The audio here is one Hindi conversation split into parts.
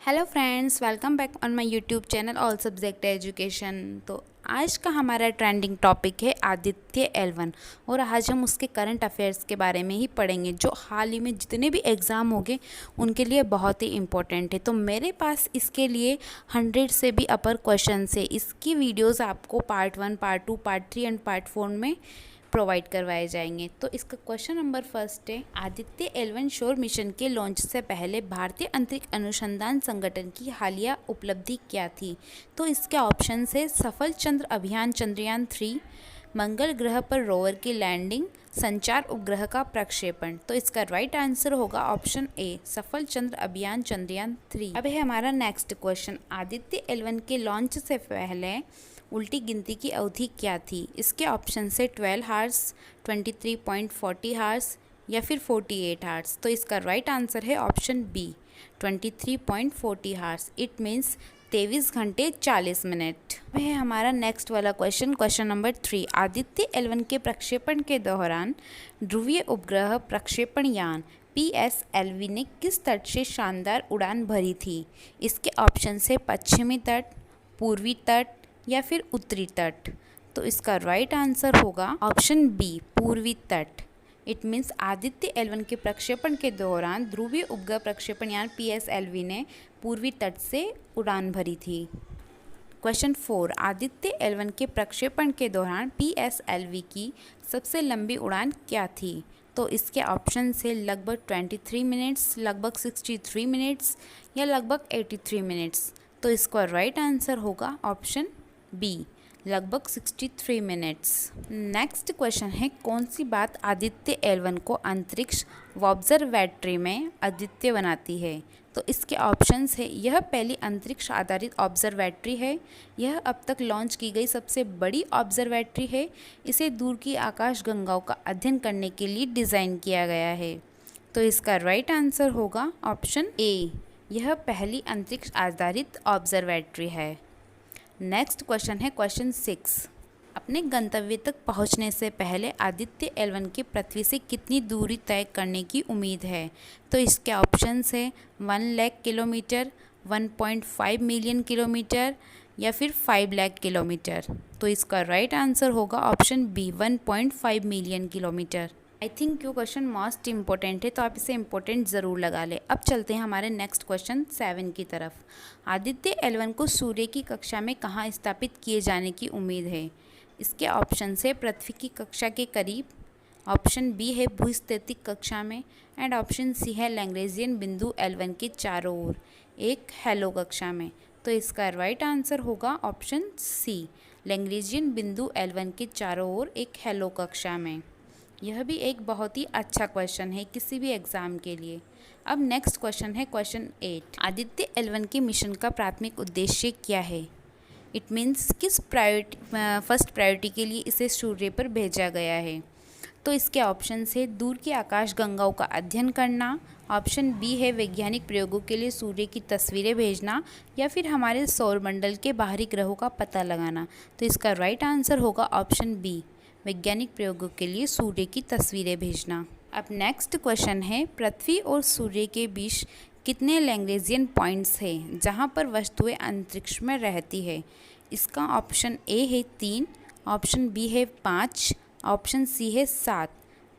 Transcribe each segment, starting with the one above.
Hello friends, welcome back on my YouTube channel all subject education. तो आज का हमारा ट्रेंडिंग टॉपिक है आदित्य L1 और आज हम उसके करंट अफेयर्स के बारे में ही पढ़ेंगे जो हाल ही में जितने भी एग्ज़ाम हो गए उनके लिए बहुत ही इम्पोर्टेंट है। तो मेरे पास इसके लिए 100 से भी अपर क्वेश्चन है। इसकी वीडियोस आपको part 1, part 2, part 3 and part 4 में प्रोवाइड करवाए जाएंगे। तो इसका क्वेश्चन नंबर फर्स्ट है, आदित्य L1 शोर मिशन के लॉन्च से पहले भारतीय अंतरिक्ष अनुसंधान संगठन की हालिया उपलब्धि क्या थी? तो इसके ऑप्शन है सफल चंद्र अभियान चंद्रयान 3, मंगल ग्रह पर रोवर की लैंडिंग, संचार उपग्रह का प्रक्षेपण। तो इसका राइट आंसर होगा ऑप्शन ए, सफल चंद्र अभियान चंद्रयान 3। अब है हमारा नेक्स्ट क्वेश्चन, आदित्य L1 के लॉन्च से पहले उल्टी गिनती की अवधि क्या थी? इसके ऑप्शन से 12 हार्स, 23.40 हार्स या फिर 48 हार्स। तो इसका राइट आंसर है option B, 23.40 hours. It means 23 घंटे 40 मिनट। वह है हमारा नेक्स्ट वाला question, question number 3, Aditya L1 के प्रक्षेपण के दौरान ध्रुवीय उपग्रह प्रक्षेपण यान PSLV ने किस तट से शानदार उड़ान भरी थी? इसके ऑप्शन से पश्चिमी तट, पूर्वी तट या फिर उत्तरी तट। तो इसका राइट आंसर होगा ऑप्शन बी, पूर्वी तट। इट मीन्स आदित्य L1 के प्रक्षेपण के दौरान ध्रुवीय उपग्रह प्रक्षेपण यान PSLV ने पूर्वी तट से उड़ान भरी थी। क्वेश्चन 4, आदित्य L1 के प्रक्षेपण के दौरान PSLV की सबसे लंबी उड़ान क्या थी? तो इसके ऑप्शन से लगभग 23 मिनट्स, लगभग 63 मिनट्स या लगभग 83 मिनट्स। तो इसका राइट आंसर होगा ऑप्शन बी, लगभग 63 मिनट्स। नेक्स्ट क्वेश्चन है, कौन सी बात आदित्य L1 को अंतरिक्ष ऑब्जर्वेटरी में अद्वितीय बनाती है? तो इसके ऑप्शंस है, यह पहली अंतरिक्ष आधारित ऑब्जर्वेटरी है, यह अब तक लॉन्च की गई सबसे बड़ी ऑब्जर्वेटरी है, इसे दूर की आकाश गंगाओं का अध्ययन करने के लिए डिज़ाइन किया गया है। तो इसका राइट आंसर होगा ऑप्शन ए, यह पहली अंतरिक्ष आधारित ऑब्जर्वेटरी है। नेक्स्ट क्वेश्चन है क्वेश्चन 6, अपने गंतव्य तक पहुंचने से पहले आदित्य L1 की पृथ्वी से कितनी दूरी तय करने की उम्मीद है? तो इसके ऑप्शंस है 1 लाख किलोमीटर, 1.5 मिलियन किलोमीटर या फिर 5 लाख किलोमीटर। तो इसका राइट आंसर होगा option B, 1.5 million kilometre. I think यो क्वेश्चन मोस्ट इम्पोर्टेंट है, तो आप इसे इम्पोर्टेंट ज़रूर लगा लें। अब चलते हैं हमारे नेक्स्ट क्वेश्चन 7 की तरफ। आदित्य L1 को सूर्य की कक्षा में कहाँ स्थापित किए जाने की उम्मीद है? इसके ऑप्शन है पृथ्वी की कक्षा के करीब, ऑप्शन बी है भूस्थितिक कक्षा में एंड ऑप्शन सी है लैग्रेंजियन बिंदु L1 के चारों ओर एक हैलो कक्षा में। तो इसका राइट आंसर होगा ऑप्शन सी, लैग्रेंजियन बिंदु L1 के चारों ओर एक हैलो कक्षा में। यह भी एक बहुत ही अच्छा क्वेश्चन है किसी भी एग्ज़ाम के लिए। अब नेक्स्ट क्वेश्चन है क्वेश्चन 8, आदित्य L1 के मिशन का प्राथमिक उद्देश्य क्या है? इट मीन्स किस फर्स्ट प्रायोरिटी के लिए इसे सूर्य पर भेजा गया है? तो इसके ऑप्शन है दूर की आकाश गंगाओं का अध्ययन करना, ऑप्शन बी है वैज्ञानिक प्रयोगों के लिए सूर्य की तस्वीरें भेजना या फिर हमारे सौरमंडल के बाहरी ग्रहों का पता लगाना। तो इसका राइट आंसर होगा ऑप्शन बी, वैज्ञानिक प्रयोगों के लिए सूर्य की तस्वीरें भेजना। अब नेक्स्ट क्वेश्चन है, पृथ्वी और सूर्य के बीच कितने लैग्रेंजियन पॉइंट्स हैं जहां पर वस्तुएं अंतरिक्ष में रहती है? इसका ऑप्शन ए है 3, ऑप्शन बी है 5, ऑप्शन सी है 7।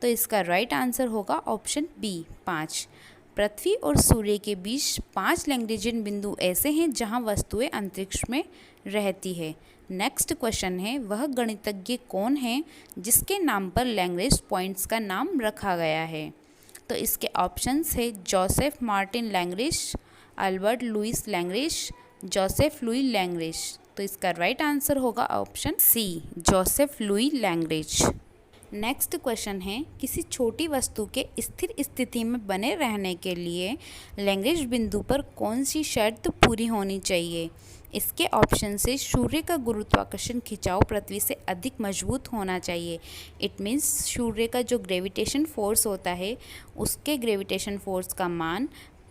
तो इसका राइट आंसर होगा ऑप्शन बी, 5। पृथ्वी और सूर्य के बीच 5 लैग्रेंजियन बिंदु ऐसे हैं जहां वस्तुएं अंतरिक्ष में रहती है। नेक्स्ट क्वेश्चन है, वह गणितज्ञ कौन है जिसके नाम पर लैग्रेंज पॉइंट्स का नाम रखा गया है? तो इसके ऑप्शंस है Joseph Martin Lagrange, Albert Louis Lagrange, Joseph Louis Lagrange. तो इसका राइट आंसर होगा option C, Joseph Louis Lagrange. Next question है, किसी छोटी वस्तु के स्थिर स्थिति में बने रहने के लिए लैग्रेंज बिंदु पर कौन सी शर्त पूरी होनी चाहिए? इसके ऑप्शन से सूर्य का गुरुत्वाकर्षण खिंचाव पृथ्वी से अधिक मजबूत होना चाहिए। इट मीन्स सूर्य का जो ग्रेविटेशन फोर्स होता है उसके ग्रेविटेशन फोर्स का मान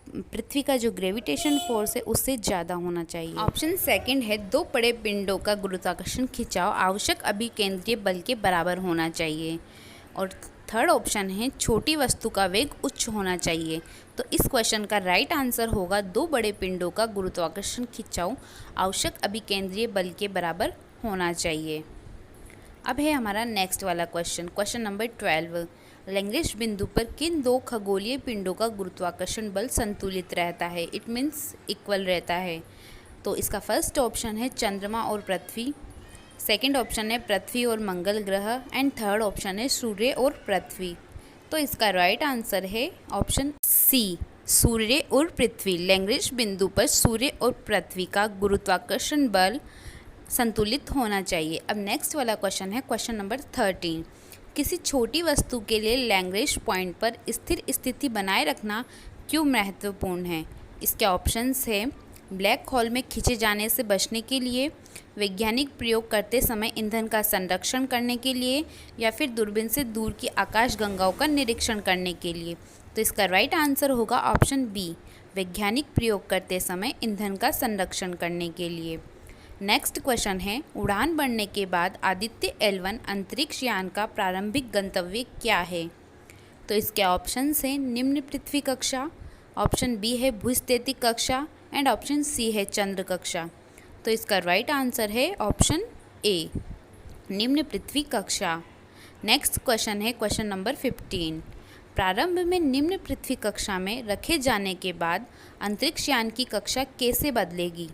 पृथ्वी का जो ग्रेविटेशन फोर्स है उससे ज़्यादा होना चाहिए। ऑप्शन सेकंड है, दो बड़े पिंडों का गुरुत्वाकर्षण खिंचाव आवश्यक अभिकेंद्रीय बल के बराबर होना चाहिए। और थर्ड ऑप्शन है छोटी वस्तु का वेग उच्च होना चाहिए। तो इस क्वेश्चन का राइट आंसर होगा दो बड़े पिंडों का गुरुत्वाकर्षण खिंचाव आवश्यक अभिकेंद्रीय बल के बराबर होना चाहिए। अब है हमारा नेक्स्ट वाला क्वेश्चन, क्वेश्चन नंबर 12। लैग्रेंज बिंदु पर किन दो खगोलीय पिंडों का गुरुत्वाकर्षण बल संतुलित रहता है, इट मीन्स इक्वल रहता है। तो इसका फर्स्ट ऑप्शन है चंद्रमा और पृथ्वी, सेकंड ऑप्शन है पृथ्वी और मंगल ग्रह एंड थर्ड ऑप्शन है सूर्य और पृथ्वी। तो इसका राइट आंसर है ऑप्शन सी, सूर्य और पृथ्वी। लैग्रेंज बिंदु पर सूर्य और पृथ्वी का गुरुत्वाकर्षण बल संतुलित होना चाहिए। अब नेक्स्ट वाला क्वेश्चन है क्वेश्चन नंबर 13। किसी छोटी वस्तु के लिए लैग्रेंज पॉइंट पर स्थिर स्थिति बनाए रखना क्यों महत्वपूर्ण है? इसके ऑप्शंस है ब्लैक होल में खींचे जाने से बचने के लिए, वैज्ञानिक प्रयोग करते समय ईंधन का संरक्षण करने के लिए, या फिर दूरबीन से दूर की आकाश गंगाओं का निरीक्षण करने के लिए। तो इसका राइट आंसर होगा ऑप्शन बी, वैज्ञानिक प्रयोग करते समय ईंधन का संरक्षण करने के लिए। नेक्स्ट क्वेश्चन है उड़ान भरने के बाद आदित्य L1 अंतरिक्ष यान का प्रारंभिक गंतव्य क्या है? तो इसके ऑप्शन है निम्न पृथ्वी कक्षा, ऑप्शन बी है भूस्थितिक कक्षा एंड ऑप्शन सी है चंद्र कक्षा। तो इसका राइट आंसर है ऑप्शन ए, निम्न पृथ्वी कक्षा। नेक्स्ट क्वेश्चन है क्वेश्चन नंबर 15। प्रारंभ में निम्न पृथ्वी कक्षा में रखे जाने के बाद अंतरिक्ष यान की कक्षा कैसे बदलेगी?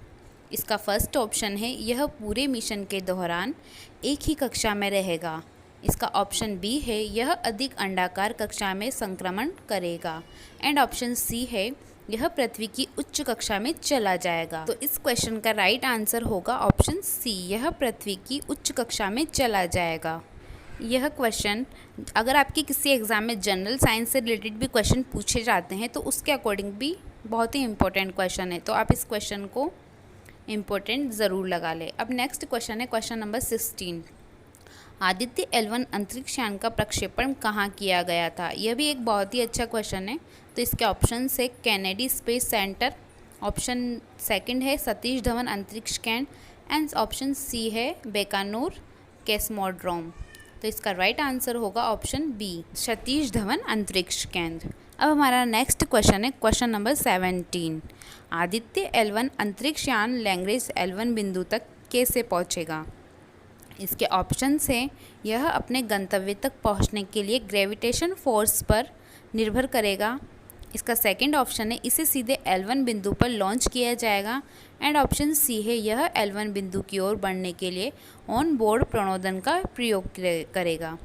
इसका फर्स्ट ऑप्शन है यह पूरे मिशन के दौरान एक ही कक्षा में रहेगा। इसका ऑप्शन बी है यह अधिक अंडाकार कक्षा में संक्रमण करेगा एंड ऑप्शन सी है यह पृथ्वी की उच्च कक्षा में चला जाएगा। तो इस क्वेश्चन का राइट आंसर होगा ऑप्शन सी, यह पृथ्वी की उच्च कक्षा में चला जाएगा। यह क्वेश्चन अगर आपके किसी एग्ज़ाम में जनरल साइंस से रिलेटेड भी क्वेश्चन पूछे जाते हैं तो उसके अकॉर्डिंग भी बहुत ही इंपॉर्टेंट क्वेश्चन है, तो आप इस क्वेश्चन को इम्पोर्टेंट ज़रूर लगा लें। अब नेक्स्ट क्वेश्चन है क्वेश्चन नंबर 16। आदित्य L1 अंतरिक्ष यान का प्रक्षेपण कहाँ किया गया था? यह भी एक बहुत ही अच्छा क्वेश्चन है। तो इसके ऑप्शन है Kennedy space centre, option second है सतीश धवन अंतरिक्ष केंद्र एंड ऑप्शन सी है बेकानूर कॉस्मोड्रोम। तो इसका राइट आंसर होगा ऑप्शन बी, सतीश धवन अंतरिक्ष केंद्र। अब हमारा नेक्स्ट क्वेश्चन है क्वेश्चन नंबर 17। आदित्य L1 अंतरिक्ष यान लैग्रेंज L1 बिंदु तक कैसे पहुंचेगा? इसके ऑप्शंस हैं यह अपने गंतव्य तक पहुंचने के लिए ग्रेविटेशन फोर्स पर निर्भर करेगा। इसका सेकंड ऑप्शन है इसे सीधे L1 बिंदु पर लॉन्च किया जाएगा एंड ऑप्शन सी है यह L1 बिंदु की ओर बढ़ने के लिए ऑन बोर्ड प्रणोदन का प्रयोग करेगा।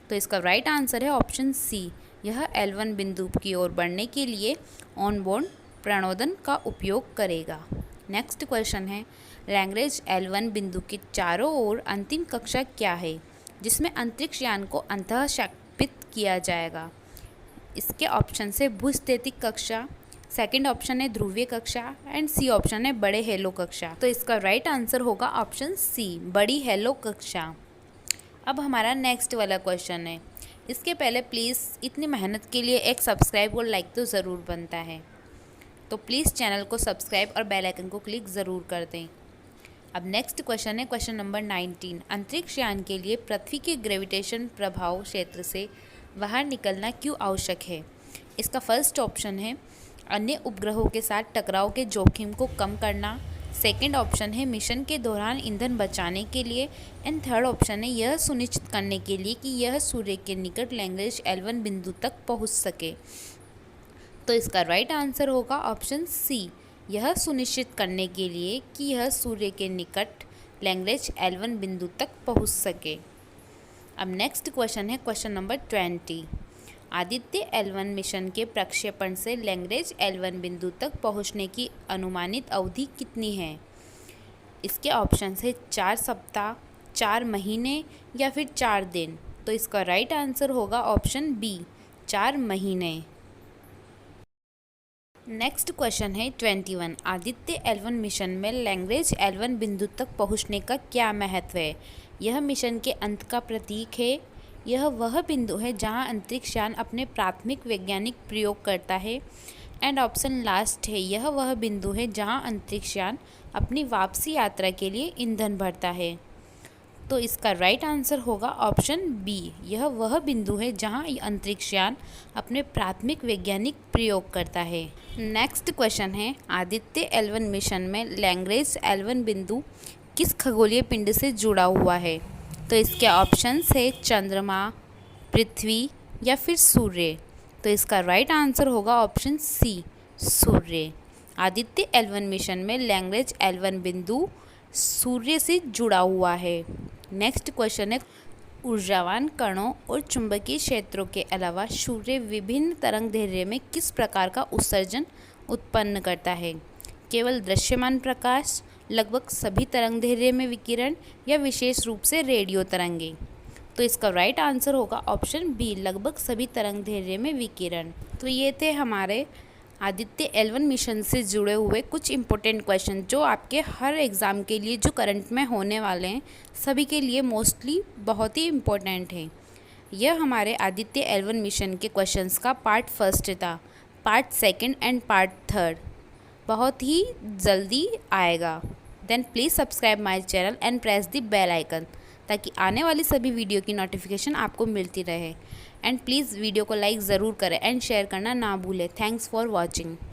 तो इसका राइट आंसर है ऑप्शन सी, यह L1 बिंदु की ओर बढ़ने के लिए ऑन बोर्ड प्रणोदन का उपयोग करेगा। नेक्स्ट क्वेश्चन है लैग्रेंज L1 बिंदु के चारों ओर अंतिम कक्षा क्या है जिसमें अंतरिक्ष यान को अंतः स्थापित किया जाएगा? इसके ऑप्शन से भूस्थितिक कक्षा, सेकंड ऑप्शन है ध्रुवीय कक्षा एंड सी ऑप्शन है बड़े हेलो कक्षा। तो इसका राइट आंसर होगा ऑप्शन सी, बड़ी हेलो कक्षा। अब हमारा नेक्स्ट वाला क्वेश्चन है, इसके पहले प्लीज़ इतनी मेहनत के लिए एक सब्सक्राइब और लाइक तो ज़रूर बनता है, तो प्लीज़ चैनल को सब्सक्राइब और बेल आइकन को क्लिक ज़रूर कर दें। अब नेक्स्ट क्वेश्चन है क्वेश्चन नंबर 19। अंतरिक्ष यान के लिए पृथ्वी के ग्रेविटेशन प्रभाव क्षेत्र से बाहर निकलना क्यों आवश्यक है? इसका फर्स्ट ऑप्शन है अन्य उपग्रहों के साथ टकराव के जोखिम को कम करना, सेकंड ऑप्शन है मिशन के दौरान ईंधन बचाने के लिए एंड थर्ड ऑप्शन है यह सुनिश्चित करने के लिए कि यह सूर्य के निकट लैग्रेंज L1 बिंदु तक पहुंच सके। तो इसका राइट आंसर होगा ऑप्शन सी, यह सुनिश्चित करने के लिए कि यह सूर्य के निकट लैग्रेंज L1 बिंदु तक पहुंच सके। अब नेक्स्ट क्वेश्चन है question number 20। Aditya L1 mission के प्रक्षेपण से लैग्रेंज L1 बिंदु तक पहुंचने की अनुमानित अवधि कितनी है? इसके ऑप्शन है 4 सप्ताह, 4 महीने या फिर 4 दिन। तो इसका राइट आंसर होगा ऑप्शन बी, 4 महीने। नेक्स्ट क्वेश्चन है 21। आदित्य L1 मिशन में लैग्रेंज L1 बिंदु तक पहुंचने का क्या महत्व है? यह मिशन के अंत का प्रतीक है, यह वह बिंदु है जहां अंतरिक्ष यान अपने प्राथमिक वैज्ञानिक प्रयोग करता है एंड ऑप्शन लास्ट है यह वह बिंदु है जहां अंतरिक्ष यान अपनी वापसी यात्रा के लिए ईंधन भरता है। तो इसका राइट आंसर होगा ऑप्शन बी। यह वह बिंदु है जहां अंतरिक्षयान अपने प्राथमिक वैज्ञानिक प्रयोग करता है। नेक्स्ट क्वेश्चन है, आदित्य L1 मिशन में लैग्रेंज L1 बिंदु किस खगोलीय पिंड से जुड़ा हुआ है? तो इसके ऑप्शंस है चंद्रमा, पृथ्वी या फिर सूर्य। तो इसका राइट आंसर होगा ऑप्शन सी, सूर्य। आदित्य L1 मिशन में लैग्रेंज L1 बिंदु सूर्य से जुड़ा हुआ है। नेक्स्ट क्वेश्चन है, ऊर्जावान कणों और चुंबकीय क्षेत्रों के अलावा सूर्य विभिन्न तरंगदैर्घ्य में किस प्रकार का उत्सर्जन उत्पन्न करता है? केवल दृश्यमान प्रकाश, लगभग सभी तरंगदैर्घ्य में विकिरण या विशेष रूप से रेडियो तरंगे? तो इसका राइट आंसर होगा ऑप्शन बी, लगभग सभी तरंगदैर्घ्य में विकिरण। तो ये थे हमारे आदित्य L1 मिशन से जुड़े हुए कुछ इम्पोर्टेंट क्वेश्चन जो आपके हर एग्ज़ाम के लिए जो करंट में होने वाले हैं सभी के लिए मोस्टली बहुत ही इम्पोर्टेंट है। यह हमारे आदित्य L1 मिशन के क्वेश्चंस का पार्ट फर्स्ट था। Part second and part third बहुत ही जल्दी आएगा। Then please subscribe my channel and press the bell icon ताकि आने वाली सभी वीडियो की नोटिफिकेशन आपको मिलती रहे। एंड प्लीज़ वीडियो को लाइक ज़रूर करें एंड शेयर करना ना भूलें। Thanks for watching.